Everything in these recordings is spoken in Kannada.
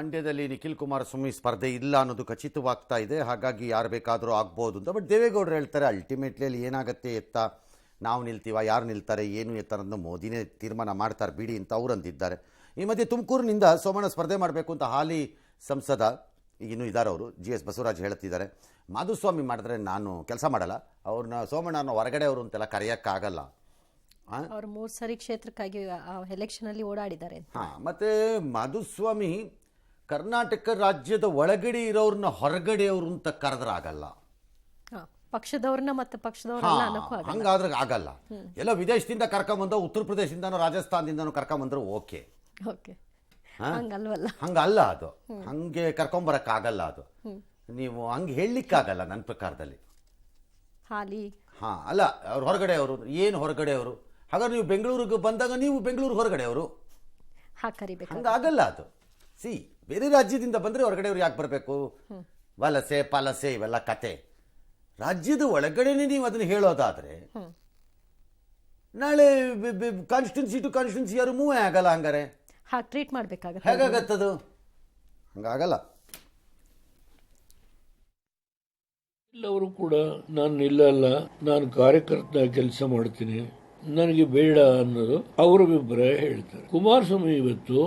ಮಂಡ್ಯದಲ್ಲಿ ನಿಖಿಲ್ ಕುಮಾರಸ್ವಾಮಿ ಸ್ಪರ್ಧೆ ಇಲ್ಲ ಅನ್ನೋದು ಖಚಿತವಾಗ್ತಾ ಇದೆ. ಹಾಗಾಗಿ ಯಾರು ಬೇಕಾದರೂ ಆಗ್ಬೋದು ಅಂತ. ಬಟ್ ದೇವೇಗೌಡರು ಹೇಳ್ತಾರೆ ಅಲ್ಟಿಮೇಟ್ಲಿ ಅಲ್ಲಿ ಏನಾಗುತ್ತೆ ಎತ್ತ, ನಾವು ನಿಲ್ತೀವ, ಯಾರು ನಿಲ್ತಾರೆ, ಏನು ಎತ್ತ ಅನ್ನೋದು ಮೋದಿನೇ ತೀರ್ಮಾನ ಮಾಡ್ತಾರೆ ಬಿಡಿ ಅಂತ ಅವ್ರು ಅಂದಿದ್ದಾರೆ. ಈ ಮಧ್ಯೆ ತುಮಕೂರಿನಿಂದ ಸೋಮಣ್ಣ ಸ್ಪರ್ಧೆ ಮಾಡಬೇಕು ಅಂತ ಹಾಲಿ ಸಂಸದ ಇನ್ನೂ ಇದ್ದಾರೆ, ಅವರು GS ಬಸವರಾಜ್ ಹೇಳ್ತಿದ್ದಾರೆ. ಮಾಧುಸ್ವಾಮಿ ಮಾಡಿದ್ರೆ ನಾನು ಕೆಲಸ ಮಾಡಲ್ಲ, ಅವ್ರನ್ನ ಸೋಮಣ್ಣನ ಹೊರಗಡೆ ಅವರು ಅಂತೆಲ್ಲ ಕರೆಯೋಕ್ಕಾಗಲ್ಲ. ಅವರು 3 ಸರಿ ಕ್ಷೇತ್ರಕ್ಕಾಗಿ ಎಲೆಕ್ಷನ್ ಅಲ್ಲಿ ಓಡಾಡಿದ್ದಾರೆ. ಮತ್ತೆ ಮಾಧುಸ್ವಾಮಿ ಕರ್ನಾಟಕ ರಾಜ್ಯದ ಒಳಗಡೆ ಇರೋರ್ನ ಹೊರಗಡೆ ಅವರು ಅಂತ ಕರೆದ್ರಾಗಲ್ಲ, ಪಕ್ಷದವ್ರನ್ನ ಮತ್ತೆ ಪಕ್ಷದವ್ರನ್ನ ಹಂಗಾದ್ರೆ ಆಗಲ್ಲ. ಎಲ್ಲ ವಿದೇಶದಿಂದ ಕರ್ಕೊಂಬಂದ, ಉತ್ತರ ಪ್ರದೇಶದಿಂದನೋ ರಾಜಸ್ಥಾನದಿಂದನೋ ಕರ್ಕೊಂಬಂದ್ರು ಓಕೆ, ಹಂಗಲ್ಲ ಅದು, ಹಂಗೆ ಕರ್ಕೊಂಬರಕ್ಕಾಗಲ್ಲ ಅದು. ನೀವು ಹಂಗೆ ಹೇಳಲಿಕ್ಕಾಗಲ್ಲ ನನ್ನ ಪ್ರಕಾರದಲ್ಲಿ. ಅಲ್ಲ, ಅವ್ರು ಹೊರಗಡೆ ಅವರು ಏನು ಹೊರಗಡೆ ಅವರು, ಹಾಗಾದ್ರೆ ನೀವು ಬೆಂಗಳೂರಿಗೆ ಬಂದಾಗ ನೀವು ಬೆಂಗಳೂರು ಹೊರಗಡೆ ಅವರು, ಹಂಗಾಗಲ್ಲ ಅದು. ಬೇರೆ ರಾಜ್ಯದಿಂದ ಬಂದರೆ ಹೊರಗಡೆಯವ್ರು ಯಾಕೆ ಬರಬೇಕು? ವಲಸೆ ಪಾಲಸೆ ಇವೆಲ್ಲ ಕತೆ. ರಾಜ್ಯದ ಒಳಗಡೆನೆ ನೀವು ಅದನ್ನು ಹೇಳೋದಾದ್ರೆ ನಾಳೆ ಕಾನ್ಸ್ಟಿಟ್ಯೂನ್ಸಿ ಟು ಕಾನ್ಸ್ಟಿಟ್ಯೂನ್ಸಿ ಯಾರು ಮೂವೇ ಆಗಲ್ಲ, ಹಂಗಾರೆ ಟ್ರೀಟ್ ಮಾಡಬೇಕಾಗುತ್ತೆ. ಹೇಗಾಗತ್ತದು? ಹಂಗಾಗಲ್ಲ. ಎಲ್ಲವರು ಕೂಡ ನಾನು ನಿಲ್ಲಲ್ಲ, ನಾನು ಕಾರ್ಯಕರ್ತ ಕೆಲಸ ಮಾಡ್ತೀನಿ, ನನಗೆ ಬೇಡ ಅನ್ನೋದು ಅವರ ಅಭಿಪ್ರಾಯ ಹೇಳ್ತಾರೆ. ಕುಮಾರಸ್ವಾಮಿ ಇವತ್ತು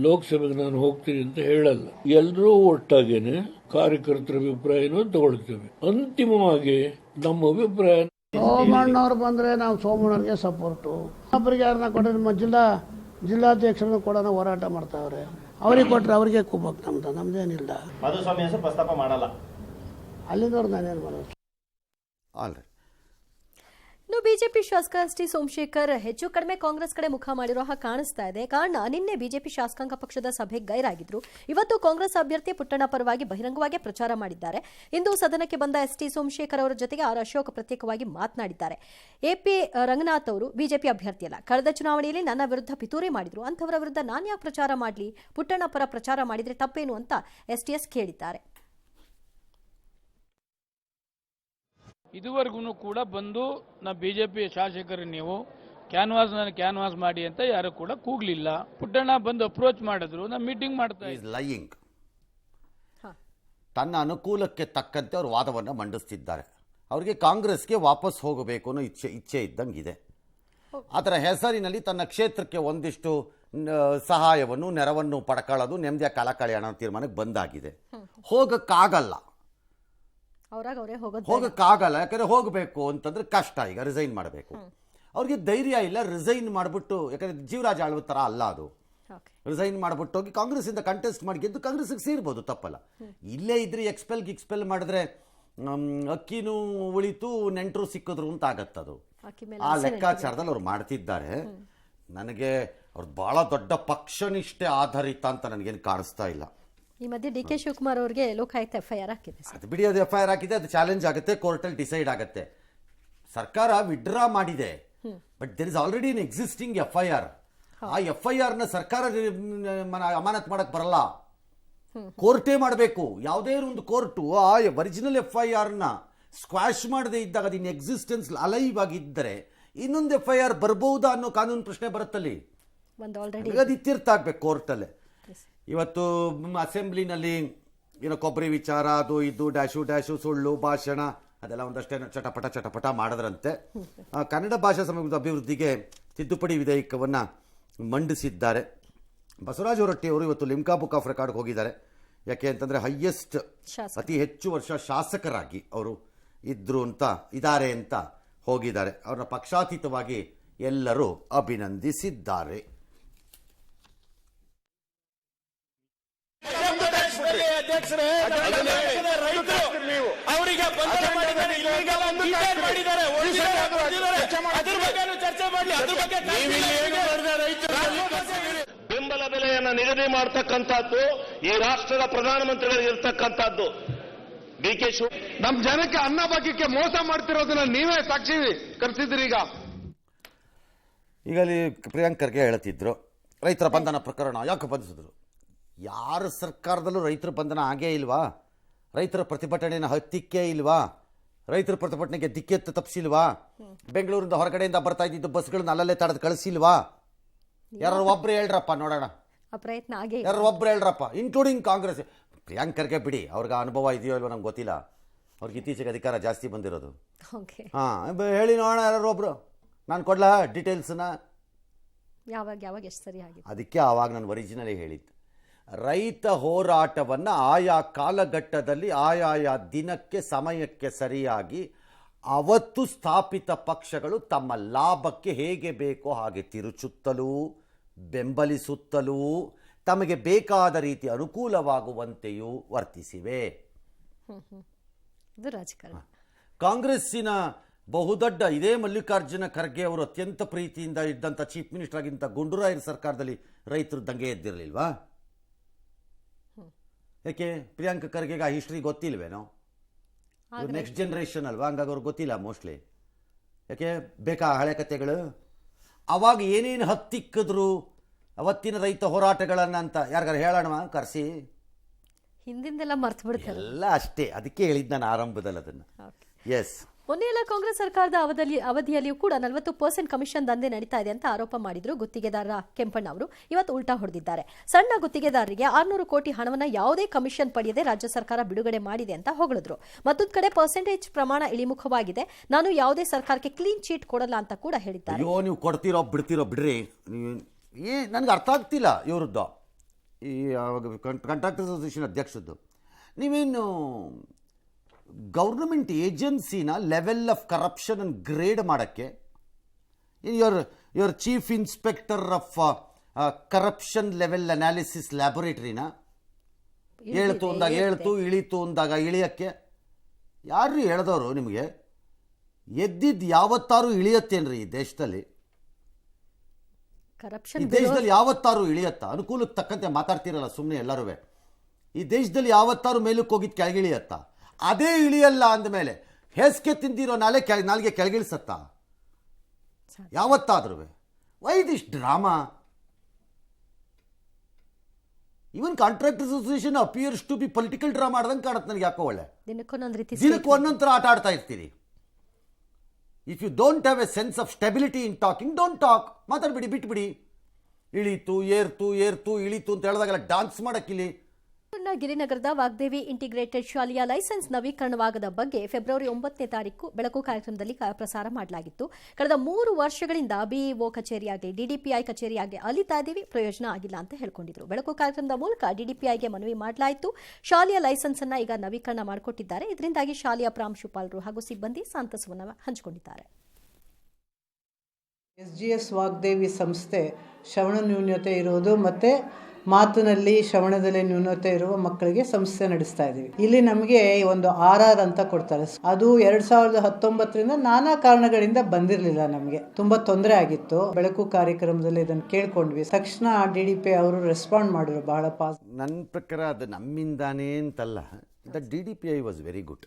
ಲೋಕಸಭೆಗೆ ನಾನು ಹೋಗ್ತೀನಿ ಅಂತ ಹೇಳಲ್ಲ, ಎಲ್ಲರೂ ಒಟ್ಟಾಗೇನೆ ಕಾರ್ಯಕರ್ತರ ಅಭಿಪ್ರಾಯನೂ ತಗೊಳ್ತೇವೆ. ಅಂತಿಮವಾಗಿ ನಮ್ಮ ಅಭಿಪ್ರಾಯ ಸೋಮಣ್ಣವ್ರು ಬಂದ್ರೆ ನಾವು ಸೋಮಣ್ಣವ್ರಿಗೆ ಸಪೋರ್ಟು. ಒಬ್ಬರಿಗೆ ಯಾರನ್ನ ಕೊಟ್ಟರೆ ಜಿಲ್ಲಾಧ್ಯಕ್ಷರನ್ನ ಕೂಡ ಹೋರಾಟ ಮಾಡ್ತಾವ್ರೆ, ಅವ್ರಿಗೆ ಕೊಟ್ರೆ ಅವ್ರಿಗೆ ಕೂಬೇಕು, ನಮ್ದೇನಿಲ್ಲ. ಮಾಧುಸ್ವಾಮಿ ಹೆಸರು ಪ್ರಸ್ತಾಪ ಮಾಡಲ್ಲ, ಅಲ್ಲಿಂದವ್ರು ನಾನೇನು ಮಾಡೋದು. ಇನ್ನು ಬಿಜೆಪಿ ಶಾಸಕ ST ಸೋಮಶೇಖರ್ ಹೆಚ್ಚು ಕಡಿಮೆ ಕಾಂಗ್ರೆಸ್ ಕಡೆ ಮುಖ ಮಾಡಿರೋ ಹಾಗೆ ಕಾಣಿಸ್ತಾ ಇದೆ. ಕಾರಣ ನಿನ್ನೆ ಬಿಜೆಪಿ ಶಾಸಕಾಂಗ ಪಕ್ಷದ ಸಭೆ ಗೈರಾಗಿದ್ರು. ಇವತ್ತು ಕಾಂಗ್ರೆಸ್ ಅಭ್ಯರ್ಥಿ ಪುಟ್ಟಣ್ಣ ಪರವಾಗಿ ಬಹಿರಂಗವಾಗಿ ಪ್ರಚಾರ ಮಾಡಿದ್ದಾರೆ. ಇಂದು ಸದನಕ್ಕೆ ಬಂದ ST ಸೋಮಶೇಖರ್ ಅವರ ಜೊತೆಗೆ ಆರ್ ಅಶೋಕ್ ಪ್ರತ್ಯೇಕವಾಗಿ ಮಾತನಾಡಿದ್ದಾರೆ. AP ರಂಗನಾಥ್ ಅವರು ಬಿಜೆಪಿ ಅಭ್ಯರ್ಥಿಯಲ್ಲ, ಕಳೆದ ಚುನಾವಣೆಯಲ್ಲಿ ನನ್ನ ವಿರುದ್ಧ ಪಿತೂರಿ ಮಾಡಿದ್ರು, ಅಂಥವರ ವಿರುದ್ಧ ನಾನು ಯಾಕೆ ಪ್ರಚಾರ ಮಾಡಲಿ, ಪುಟ್ಟಣ್ಣ ಪರ ಪ್ರಚಾರ ಮಾಡಿದ್ರೆ ತಪ್ಪೇನು ಅಂತ STS ಕೇಳಿದ್ದಾರೆ. ಇದುವರೆಗೂ ಕೂಡ ಬಂದು ನಾ ಬಿಜೆಪಿ ಶಾಸಕರು ನೀವು ಕ್ಯಾನ್ವಾಸ್ ಮಾಡಿ ಅಂತ ಯಾರು ಕೂಡ ಕೂಗ್ಲಿಲ್ಲ. ಪುಟ್ಟಣ್ಣ ಬಂದು ಅಪ್ರೋಚ್ ಮಾಡಿದ್ರು, ನಾ ಮೀಟಿಂಗ್ ಮಾಡ್ತಾ ಲೈಯಿಂಗ್. ತನ್ನ ಅನುಕೂಲಕ್ಕೆ ತಕ್ಕಂತೆ ಅವರು ವಾದವನ್ನು ಮಂಡಿಸ್ತಿದ್ದಾರೆ. ಅವರಿಗೆ ಕಾಂಗ್ರೆಸ್ಗೆ ವಾಪಸ್ ಹೋಗಬೇಕು ಅನ್ನೋ ಇಚ್ಛೆ ಇದ್ದಂಗಿದೆ. ಅದರ ಹೆಸರಿನಲ್ಲಿ ತನ್ನ ಕ್ಷೇತ್ರಕ್ಕೆ ಒಂದಿಷ್ಟು ಸಹಾಯವನ್ನು ನೆರವನ್ನು ಪಡ್ಕೊಳ್ಳೋದು, ನೆಮ್ಮದಿಯ ಕಾಲ ಕಳೆಯೋಣ ತೀರ್ಮಾನಕ್ಕೆ ಬಂದಾಗಿದೆ. ಹೋಗಕ್ಕಾಗಲ್ಲ, ಹೋಗಕ್ಕಾಗಲ್ಲ. ಯಾಕಂದ್ರೆ ಹೋಗಬೇಕು ಅಂತಂದ್ರೆ ಕಷ್ಟ, ಈಗ ರಿಸೈನ್ ಮಾಡಬೇಕು. ಅವ್ರಿಗೆ ಧೈರ್ಯ ಇಲ್ಲ, ರಿಸೈನ್ ಮಾಡಿಬಿಟ್ಟು, ಯಾಕಂದ್ರೆ ಜೀವರಾಜ್ ಆಳ್ವ ಥರ ಅಲ್ಲ ಅದು, ರಿಸೈನ್ ಮಾಡಿಬಿಟ್ಟು ಹೋಗಿ ಕಾಂಗ್ರೆಸ್ಸಿಂದ ಕಂಟೆಸ್ಟ್ ಮಾಡಿ ಗೆದ್ದು ಕಾಂಗ್ರೆಸ್ಗೆ ಸೇರ್ಬೋದು, ತಪ್ಪಲ್ಲ. ಇಲ್ಲೇ ಇದ್ರೆ ಎಕ್ಸ್ಪೆಲ್ ಮಾಡಿದ್ರೆ ಅಕ್ಕಿನೂ ಉಳಿತು, ನೆಂಟರು ಸಿಕ್ಕಿದ್ರು ಅಂತ ಆಗತ್ತದು. ಆ ಲೆಕ್ಕಾಚಾರದಲ್ಲಿ ಅವ್ರು ಮಾಡ್ತಿದ್ದಾರೆ. ನನಗೆ ಅವ್ರದ್ದು ಬಹಳ ದೊಡ್ಡ ಪಕ್ಷನಿಷ್ಠೆ ಆಧಾರಿತ ಅಂತ ನನಗೇನು ಕಾಣಿಸ್ತಾ ಇಲ್ಲ. ಈ ಮಧ್ಯೆ DK ಶಿವಕುಮಾರ್ ಅವರಿಗೆ ಲೋಕಾಯುಕ್ತ FIR ಹಾಕಿದೆ. ಅದು ಬಿಡಿ, ಅದು FIR ಹಾಕಿದೆ, ಅದು ಚಾಲೆಂಜ್ ಆಗುತ್ತೆ, ಕೋರ್ಟಲ್ಲಿ ಡಿಸೈಡ್ ಆಗುತ್ತೆ. ಸರ್ಕಾರ ವಿಡ್ರಾ ಮಾಡಿದೆ, but there is already in existing FIR. ಆ FIR ನ ಸರ್ಕಾರ ಅಮಾನತ್ ಮಾಡಕ್ ಬರಲ್ಲ, ಕೋರ್ಟೇ ಮಾಡಬೇಕು. ಯಾವುದೇ ಒಂದು ಕೋರ್ಟು ಆ ಒರಿಜಿನಲ್ FIR ನ ಸ್ಕ್ವಾಶ್ ಮಾಡದೇ ಇದ್ದಾಗ ಅದು ಇನ್ ಎಕ್ಸಿಸ್ಟೆನ್ಸ್ ಅಲೈವ್ ಆಗಿದ್ದರೆ ಇನ್ನೊಂದು FIR ಬರ್ಬಹುದಾ ಅನ್ನೋ ಕಾನೂನು ಪ್ರಶ್ನೆ ಬರುತ್ತಲ್ಲಿ, ಅದು ಇತ್ಯರ್ಥ ಆಗ್ಬೇಕು ಕೋರ್ಟಲ್ಲೇ. ಇವತ್ತು ಅಸೆಂಬ್ಲಿನಲ್ಲಿ ಏನೋ ಕೊಬ್ಬರಿ ವಿಚಾರ, ಅದು ಇದು ಡ್ಯಾಶು ಸುಳ್ಳು ಭಾಷಣ, ಅದೆಲ್ಲ ಒಂದಷ್ಟೇ ಚಟಪಟ ಮಾಡಿದ್ರಂತೆ. ಕನ್ನಡ ಭಾಷಾ ಅಭಿವೃದ್ಧಿಗೆ ತಿದ್ದುಪಡಿ ವಿಧೇಯಕವನ್ನು ಮಂಡಿಸಿದ್ದಾರೆ. ಬಸವರಾಜ ಹೊರಟ್ಟಿ ಅವರು ಇವತ್ತು ಲಿಮ್ಕಾ ಬುಕ್ ಆಫ್ ರೆಕಾರ್ಡ್ಗೆ ಹೋಗಿದ್ದಾರೆ. ಯಾಕೆ ಅಂತಂದರೆ ಹೈಯೆಸ್ಟ್, ಅತಿ ಹೆಚ್ಚು ವರ್ಷ ಶಾಸಕರಾಗಿ ಅವರು ಇದ್ದಾರೆ ಅಂತ ಹೋಗಿದ್ದಾರೆ. ಅವ್ರನ್ನ ಪಕ್ಷಾತೀತವಾಗಿ ಎಲ್ಲರೂ ಅಭಿನಂದಿಸಿದ್ದಾರೆ. ಬೆಂಬಲ ಬೆಲೆಯನ್ನು ನಿಗದಿ ಮಾಡತಕ್ಕಂಥದ್ದು ಈ ರಾಷ್ಟ್ರದ ಪ್ರಧಾನಮಂತ್ರಿಗಳಿಗೆ ಇರ್ತಕ್ಕಂಥದ್ದು. DK ನಮ್ಮ ಜನಕ್ಕೆ ಅನ್ನ ಭಾಗ್ಯಕ್ಕೆ ಮೋಸ ಮಾಡ್ತಿರೋದನ್ನ ನೀವೇ ಸಾಕ್ಷಿ ಕರೆಸಿದ್ರಿ. ಈಗ ಅಲ್ಲಿ ಪ್ರಿಯಾಂಕ್ ಖರ್ಗೆ ಹೇಳ್ತಿದ್ರು ರೈತರ ಬಂಧನ ಪ್ರಕರಣ ಯಾಕೆ ಬಂಧಿಸಿದ್ರು. ಯಾರ ಸರ್ಕಾರದಲ್ಲೂ ರೈತರ ಬಂಧನ ಆಗೇ ಇಲ್ವಾ? ರೈತರ ಪ್ರತಿಭಟನೆಯನ್ನು ಹತ್ತಿಕ್ಕೇ ಇಲ್ವಾ? ರೈತರ ಪ್ರತಿಭಟನೆಗೆ ದಿಕ್ಕೆತ್ತು ತಪ್ಪಿಸಿಲ್ವಾ? ಬೆಂಗಳೂರಿಂದ ಹೊರಗಡೆಯಿಂದ ಬರ್ತಾ ಇದ್ದಿದ್ದು ಬಸ್ಗಳನ್ನ ಅಲ್ಲಲ್ಲೇ ತಡೆದು ಕಳಿಸಿಲ್ವಾ? ಯಾರು ಒಬ್ಬರು ಹೇಳ್ರಪ್ಪ ನೋಡೋಣ. ಆ ಪ್ರಯತ್ನ ಆಗೇ ಯಾರು ಒಬ್ರು ಹೇಳ್ರಪ್ಪ, ಇನ್ಕ್ಲೂಡಿಂಗ್ ಕಾಂಗ್ರೆಸ್. ಪ್ರಿಯಾಂಕ್ ಖರ್ಗೆ ಬಿಡಿ, ಅವ್ರಿಗೆ ಅನುಭವ ಇದೆಯೋ ಇಲ್ವೋ ನಮ್ಗೆ ಗೊತ್ತಿಲ್ಲ, ಅವ್ರಿಗೆ ಇತ್ತೀಚೆಗೆ ಅಧಿಕಾರ ಜಾಸ್ತಿ ಬಂದಿರೋದು. ಓಕೆ, ಹಾಂ, ಹೇಳಿ ನೋಡೋಣ ಯಾರು ಒಬ್ರು. ನಾನು ಕೊಡ್ಲಾ ಡೀಟೇಲ್ಸ್ನ? ಯಾವಾಗ ಎಷ್ಟು ಸರಿ ಆಗಿದೆ? ಅದಕ್ಕೆ ಆವಾಗ ನಾನು ಒರಿಜಿನಲಿ ಹೇಳಿದ್ದು, ರೈತ ಹೋರಾಟವನ್ನು ಆಯಾ ಕಾಲಘಟ್ಟದಲ್ಲಿ ಆಯಾಯ ದಿನಕ್ಕೆ ಸಮಯಕ್ಕೆ ಸರಿಯಾಗಿ ಅವತ್ತು ಸ್ಥಾಪಿತ ಪಕ್ಷಗಳು ತಮ್ಮ ಲಾಭಕ್ಕೆ ಹೇಗೆ ಬೇಕೋ ಹಾಗೆ ತಿರುಚುತ್ತಲೂ ಬೆಂಬಲಿಸುತ್ತಲೂ ತಮಗೆ ಬೇಕಾದ ರೀತಿ ಅನುಕೂಲವಾಗುವಂತೆಯೂ ವರ್ತಿಸಿವೆ. ಇದು ರಾಜಕಾರಣ. ಕಾಂಗ್ರೆಸ್ಸಿನ ಬಹುದೊಡ್ಡ ಇದೇ ಮಲ್ಲಿಕಾರ್ಜುನ ಖರ್ಗೆ ಅವರು ಅತ್ಯಂತ ಪ್ರೀತಿಯಿಂದ ಇದ್ದಂಥ ಚೀಫ್ ಮಿನಿಸ್ಟರ್ ಆಗಿದ್ದಂಥ ಗುಂಡೂರಾಯರ ಸರ್ಕಾರದಲ್ಲಿ ರೈತರು ದಂಗೆ ಎದ್ದಿರಲಿಲ್ವಾ? ಯಾಕೆ ಪ್ರಿಯಾಂಕ ಖರ್ಗೆಗೆ ಆ ಹಿಸ್ಟ್ರಿ ಗೊತ್ತಿಲ್ವೇನೋ? ನೆಕ್ಸ್ಟ್ ಜನರೇಷನ್ ಅಲ್ವಾ, ಹಂಗಾಗಿ ಅವ್ರಿಗೆ ಗೊತ್ತಿಲ್ಲ ಮೋಸ್ಟ್ಲಿ. ಯಾಕೆ ಬೇಕಾ ಹಳೆ ಕಥೆಗಳು? ಅವಾಗ ಏನೇನು ಹತ್ತಿಕ್ಕಿದ್ರು ಅವತ್ತಿನ ರೈತ ಹೋರಾಟಗಳನ್ನು ಅಂತ ಯಾರಿಗಾರು ಹೇಳೋಣ ಕರೆಸಿ? ಹಿಂದಿಂದೆಲ್ಲ ಮರ್ತು ಬಿಡ್ತಾರೆ ಎಲ್ಲ ಅಷ್ಟೇ. ಅದಕ್ಕೆ ಹೇಳಿದ್ದು ನಾನು ಆರಂಭದಲ್ಲಿ ಅದನ್ನು. ಎಸ್, ಮೊನ್ನೆ ಎಲ್ಲ ಕಾಂಗ್ರೆಸ್ ಸರ್ಕಾರದ ಅವಧಿಯಲ್ಲಿಯೂ ಕೂಡ 40% ಕಮಿಷನ್ ದಂಧೆ ನಡೀತಾ ಇದೆ ಅಂತ ಆರೋಪ ಮಾಡಿದ್ರು ಗುತ್ತಿಗೆದಾರ ಕೆಂಪಣ್ಣ ಅವರು. ಇವತ್ತು ಉಲ್ಟಾ ಹೊಡೆದಿದ್ದಾರೆ. ಸಣ್ಣ ಗುತ್ತಿಗೆದಾರರಿಗೆ 600 ಕೋಟಿ ಹಣವನ್ನ ಯಾವುದೇ ಕಮಿಷನ್ ಪಡೆಯದೆ ರಾಜ್ಯ ಸರ್ಕಾರ ಬಿಡುಗಡೆ ಮಾಡಿದೆ ಅಂತ ಹೊಗಳಿದ್ರು. ಮತ್ತೊಂದು ಕಡೆ ಪರ್ಸೆಂಟೇಜ್ ಪ್ರಮಾಣ ಇಳಿಮುಖವಾಗಿದೆ, ನಾನು ಯಾವುದೇ ಸರ್ಕಾರಕ್ಕೆ ಕ್ಲೀನ್ ಚೀಟ್ ಕೊಡಲ್ಲ ಅಂತ ಕೂಡ ಹೇಳಿದ್ದಾರೆ. ಅಯ್ಯೋ, ನೀವು ಕೊಡ್ತೀರೋ ಬಿಡ್ತೀರೋ ಬಿಡ್ರಿ, ನನಗೆ ಅರ್ಥ ಆಗ್ತಿಲ್ಲ ಇವ್ರದ್ದು, ಈ ಕಾಂಟ್ರಾಕ್ಟರ್ ಅಸೋಸಿಯೇಷನ್ ಅಧ್ಯಕ್ಷದ್ದು. ನೀವೇನು ಗೌರ್ನಮೆಂಟ್ ಏಜೆನ್ಸಿನ ಲೆವೆಲ್ ಆಫ್ ಕರಪ್ಷನ್ ಅನ್ನು ಗ್ರೇಡ್ ಮಾಡೋಕ್ಕೆ your chief inspector of corruption level analysis ಲ್ಯಾಬೊರೇಟರಿನ ಹೇಳ್ತು ಅಂದಾಗ ಹೇಳ್ತು, ಇಳೀತು ಅಂದಾಗ ಇಳಿಯೋಕ್ಕೆ ಯಾರು ಹೇಳ್ದವರು? ನಿಮಗೆ ಎದ್ದಿದ್ದು ಯಾವತ್ತಾರು ಇಳಿಯತ್ತೇನ್ರಿ ಈ ದೇಶದಲ್ಲಿ? ಕರಪ್ಷನ್ ಈ ದೇಶದಲ್ಲಿ ಯಾವತ್ತಾರು ಇಳಿಯತ್ತ? ಅನುಕೂಲಕ್ಕೆ ತಕ್ಕಂತೆ ಮಾತಾಡ್ತಿರಲ್ಲ ಸುಮ್ಮನೆ ಎಲ್ಲರೂ. ಈ ದೇಶದಲ್ಲಿ ಯಾವತ್ತಾರು ಮೇಲಕ್ಕೆ ಹೋಗಿದ್ದು ಕೆಳಗಿಳಿಯತ್ತ? ಅದೇ ಇಳಿಯಲ್ಲ ಅಂದಮೇಲೆ ಹೇಸಿಗೆ ತಿಂದಿರೋ ನಾಲ್ಗೆ ಕೆಳಗಿಳಿಸತ್ತ ಯಾವತ್ತಾದ್ರೂ? Why this drama? Even contractor association appears to be political drama ಆಡ್ದಂಗೆ ಕಾಣುತ್ತೆ ನನಗೆ. ಯಾಕೋ ಒಳ್ಳೆ ದಿನಕ್ಕೆ ಒಂದೊಂಥರ ಆಟ ಆಡ್ತಾ ಇರ್ತೀರಿ. If you don't have a sense of stability in talking, don't talk. ಮಾತಾಡ್ಬಿಡಿ, ಬಿಟ್ಬಿಡಿ. ಇಳೀತು ಏರ್ತು ಇಳೀತು ಅಂತ ಹೇಳಿದಾಗೆಲ್ಲ ಡಾನ್ಸ್ ಮಾಡಕ್ಕಿಲ್ಲಿ. ಗಿರಿನಗರದ ವಾಗ್ದೇವಿ ಇಂಟಿಗ್ರೇಟೆಡ್ ಶಾಲೆಯ ಲೈಸೆನ್ಸ್ ನವೀಕರಣವಾಗದ ಬಗ್ಗೆ ಫೆಬ್ರವರಿ 9ನೇ ತಾರೀಕು ಬೆಳಕು ಕಾರ್ಯಕ್ರಮದಲ್ಲಿ ಪ್ರಸಾರ ಮಾಡಲಾಗಿತ್ತು. ಕಳೆದ 3 ವರ್ಷಗಳಿಂದ ಬಿಇಒ ಕಚೇರಿಯಾಗಿ ಡಿಡಿಪಿಐ ಕಚೇರಿಯಾಗಿ ಅಲಿತಾ ಇದ್ದೀವಿ, ಪ್ರಯೋಜನ ಆಗಿಲ್ಲ ಅಂತ ಹೇಳ್ಕೊಂಡಿದ್ರು. ಬೆಳಕು ಕಾರ್ಯಕ್ರಮದ ಮೂಲಕ ಡಿಡಿಪಿಐಗೆ ಮನವಿ ಮಾಡಲಾಯಿತು. ಶಾಲೆಯ ಲೈಸೆನ್ಸ್ ಅನ್ನ ಈಗ ನವೀಕರಣ ಮಾಡಿಕೊಟ್ಟಿದ್ದಾರೆ. ಇದರಿಂದಾಗಿ ಶಾಲೆಯ ಪ್ರಾಂಶುಪಾಲರು ಹಾಗೂ ಸಿಬ್ಬಂದಿ ಸಂತಸವನ್ನು ಹಂಚಿಕೊಂಡಿದ್ದಾರೆ. ಎಸ್ಜಿಎಸ್ ವಾಗ್ದೇವಿ ಸಂಸ್ಥೆ ಶ್ರವಣ ನ್ಯೂನತೆ ಇರುವುದು ಮತ್ತು ಮಾತಿನಲ್ಲಿ ಶ್ರವಣದಲ್ಲಿ ನ್ಯೂನತೆ ಇರುವ ಮಕ್ಕಳಿಗೆ ಸಂಸ್ಥೆ ನಡೆಸ್ತಾ ಇದ್ದೀವಿ. ಇಲ್ಲಿ ನಮಗೆ ಒಂದು RR ಅಂತ ಕೊಡ್ತಾರೆ. ಅದು 2019ರಿಂದ ನಾನಾ ಕಾರಣಗಳಿಂದ ಬಂದಿರಲಿಲ್ಲ. ನಮಗೆ ತುಂಬ ತೊಂದರೆ ಆಗಿತ್ತು. ಬೆಳಕು ಕಾರ್ಯಕ್ರಮದಲ್ಲಿ ಇದನ್ನು ಕೇಳ್ಕೊಂಡ್ವಿ. ತಕ್ಷಣ DDP ಅವರು ರೆಸ್ಪಾಂಡ್ ಮಾಡಿದ್ರು ಬಹಳ ಪಾಸ್. ನನ್ನ ಪ್ರಕಾರ ಅದು ನಮ್ಮಿಂದಾನೇ ಅಂತಲ್ಲ, the DDPI was very good.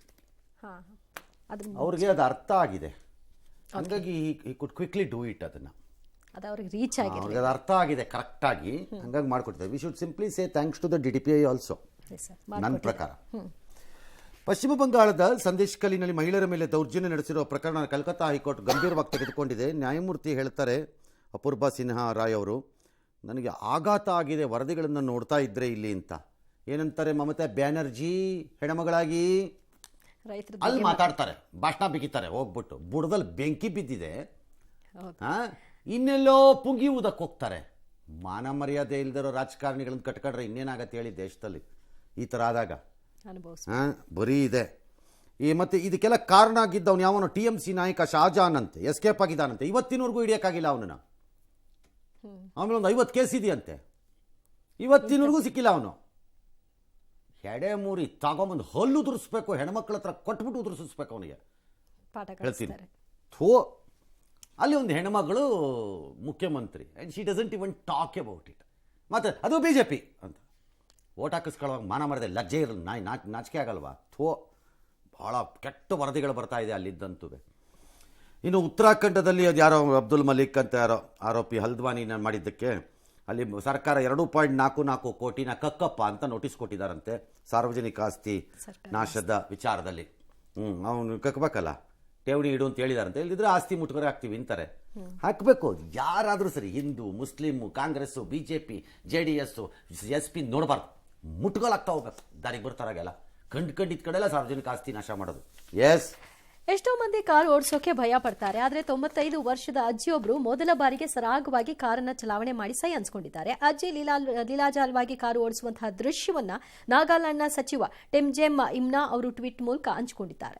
ಅವ್ರಿಗೆ ಅದು ಅರ್ಥ ಆಗಿದೆ, ಹಾಗಾಗಿ ಈ ಕುಡ್ ಕ್ವಿಕ್ಲಿ ಡೂ ಇಟ್. ಅದನ್ನು ಅದು ಅವ್ರಿಗೆ ರೀಚ್ ಆಗಿದೆ, ಅವ್ರಿಗೆ ಅದು ಅರ್ಥ ಆಗಿದೆ ಕರೆಕ್ಟಾಗಿ, ಹಂಗಾಗಿ ಮಾಡ್ಕೊಡ್ತಾರೆ. We should simply say thanks to the DDPI also. ನನ್ನ ಪ್ರಕಾರ ಪಶ್ಚಿಮ ಬಂಗಾಳದ ಸಂದೇಶ್ ಕಲಿನಲ್ಲಿ ಮಹಿಳೆಯರ ಮೇಲೆ ದೌರ್ಜನ್ಯ ನಡೆಸಿರುವ ಪ್ರಕರಣ ಕಲ್ಕತ್ತಾ ಹೈಕೋರ್ಟ್ ಗಂಭೀರವಾಗಿ ತೆಗೆದುಕೊಂಡಿದೆ. ನ್ಯಾಯಮೂರ್ತಿ ಹೇಳ್ತಾರೆ, ಅಪೂರ್ವ ಸಿನ್ಹಾ ರಾಯ್ ಅವರು, ನನಗೆ ಆಘಾತ ಆಗಿದೆ ವರದಿಗಳನ್ನು ನೋಡ್ತಾ ಇದ್ರೆ ಇಲ್ಲಿ ಅಂತ. ಏನಂತಾರೆ ಮಮತಾ ಬ್ಯಾನರ್ಜಿ ಹೆಣ್ಮಗಳಾಗಿ ಅಲ್ಲಿ ಮಾತಾಡ್ತಾರೆ, ಭಾಷಣ ಬಿಗಿತಾರೆ, ಹೋಗ್ಬಿಟ್ಟು ಬುಡದಲ್ಲಿ ಬೆಂಕಿ ಬಿದ್ದಿದೆ, ಇನ್ನೆಲ್ಲೋ ಪುಂಗಿ ಊದಕ್ಕೆ ಹೋಗ್ತಾರೆ. ಮಾನ ಮರ್ಯಾದೆ ಇಲ್ದಿರೋ ರಾಜಕಾರಣಿಗಳನ್ನ ಕಟ್ಕೊಂಡ್ರೆ ಇನ್ನೇನಾಗತ್ತೆ ಹೇಳಿ ದೇಶದಲ್ಲಿ ಈ ಥರ ಆದಾಗ? ಬರೀ ಇದೆ. ಮತ್ತೆ ಇದಕ್ಕೆಲ್ಲ ಕಾರಣ ಆಗಿದ್ದವನು ಯಾವನು? TMC ನಾಯಕ ಶಹಜಾನ್ ಅಂತೆ, ಎಸ್ಕೇಪ್ ಆಗಿದ್ದಾನಂತೆ. ಇವತ್ತಿನವರೆಗೂ ಹಿಡಿಯೋಕ್ಕಾಗಿಲ್ಲ ಅವನನ್ನು. ಆಮೇಲೆ ಒಂದು 50 ಕೇಸ್ ಇದೆಯಂತೆ, ಇವತ್ತಿನವರೆಗೂ ಸಿಕ್ಕಿಲ್ಲ ಅವನು. ಎಡೆ ಮೂರಿ ತಗೊಂಬಂದು ಹಲ್ಲು ಉದುರಿಸ್ಬೇಕು, ಹೆಣ್ಮಕ್ಳ ಹತ್ರ ಕೊಟ್ಬಿಟ್ಟು ಉದುರಿಸ್ಬೇಕು ಅವನಿಗೆ. ಹೇಳ್ತೀನಿ, ಅಲ್ಲಿ ಒಂದು ಹೆಣ್ಮಗಳು ಮುಖ್ಯಮಂತ್ರಿ, and she doesn't even talk about it. ಮತ್ತು ಅದು BJP ಅಂತ ಓಟ್ ಹಾಕಿಸ್ಕೊಳ್ಳುವಾಗ ಮಾನ ಮರದೆ ಲಜ್ಜೆ ಇರಲ್ಲ, ನಾಚಿಕೆ ಆಗಲ್ವಾ? ಭಾಳ ಕೆಟ್ಟ ವರದಿಗಳು ಬರ್ತಾ ಇದೆ ಅಲ್ಲಿದ್ದಂತೂ. ಇನ್ನು ಉತ್ತರಾಖಂಡದಲ್ಲಿ ಅದು ಯಾರೋ ಅಬ್ದುಲ್ ಮಲಿಕ್ ಅಂತ ಯಾರೋ ಆರೋಪಿ ಹಲ್ದ್ವಾನಿನ ಮಾಡಿದ್ದಕ್ಕೆ ಅಲ್ಲಿ ಸರ್ಕಾರ 2.44 ಕೋಟಿನ ಕಕ್ಕಪ್ಪ ಅಂತ ನೋಟಿಸ್ ಕೊಟ್ಟಿದ್ದಾರಂತೆ ಸಾರ್ವಜನಿಕ ಆಸ್ತಿ ನಾಶದ ವಿಚಾರದಲ್ಲಿ. ಅವನು ಕಕ್ಕಬೇಕಲ್ಲ, ಠೇವಣಿ ಇಡು ಅಂತ ಹೇಳಿದಾರಂತೆ, ಇಲ್ಲಿದ್ರೆ ಆಸ್ತಿ ಮುಟ್ಕೊರೆ ಹಾಕ್ತೀವಿ ಅಂತಾರೆ. ಹಾಕಬೇಕು, ಯಾರಾದರೂ ಸರಿ, Hindu, Muslim, Congress, BJP, JDS, SP ನೋಡಬಾರ್ದು, ಮುಟ್ಕೊಲಾಗ್ತಾ ಹೋಗ್ಬೇಕು, ದಾರಿಗೆ ಬರ್ತಾರಾಗೆಲ್ಲ ಕಂಡು ಕಡೆಲ್ಲ ಸಾರ್ವಜನಿಕ ಆಸ್ತಿ ನಾಶ ಮಾಡೋದು. ಎಸ್, ಎಷ್ಟೋ ಮಂದಿ ಕಾರು ಓಡಿಸೋಕೆ ಭಯ ಪಡ್ತಾರೆ. ಆದರೆ 95 ವರ್ಷದ ಅಜ್ಜಿಯೊಬ್ಬರು ಮೊದಲ ಬಾರಿಗೆ ಸರಾಗವಾಗಿ ಕಾರನ್ನ ಚಲಾವಣೆ ಮಾಡಿ ಸೈ ಅನ್ಸ್ಕೊಂಡಿದ್ದಾರೆ. ಅಜ್ಜಿ ಲೀಲಾಜಾಲವಾಗಿ ಕಾರು ಓಡಿಸುವಂತಹ ದೃಶ್ಯವನ್ನ ನಾಗಾಲ್ಯಾಂಡ್ನ ಸಚಿವ ಟೆಮ್ಜೆಮ್ ಇಮ್ನಾ ಅವರು ಟ್ವೀಟ್ ಮೂಲಕ ಹಂಚಿಕೊಂಡಿದ್ದಾರೆ.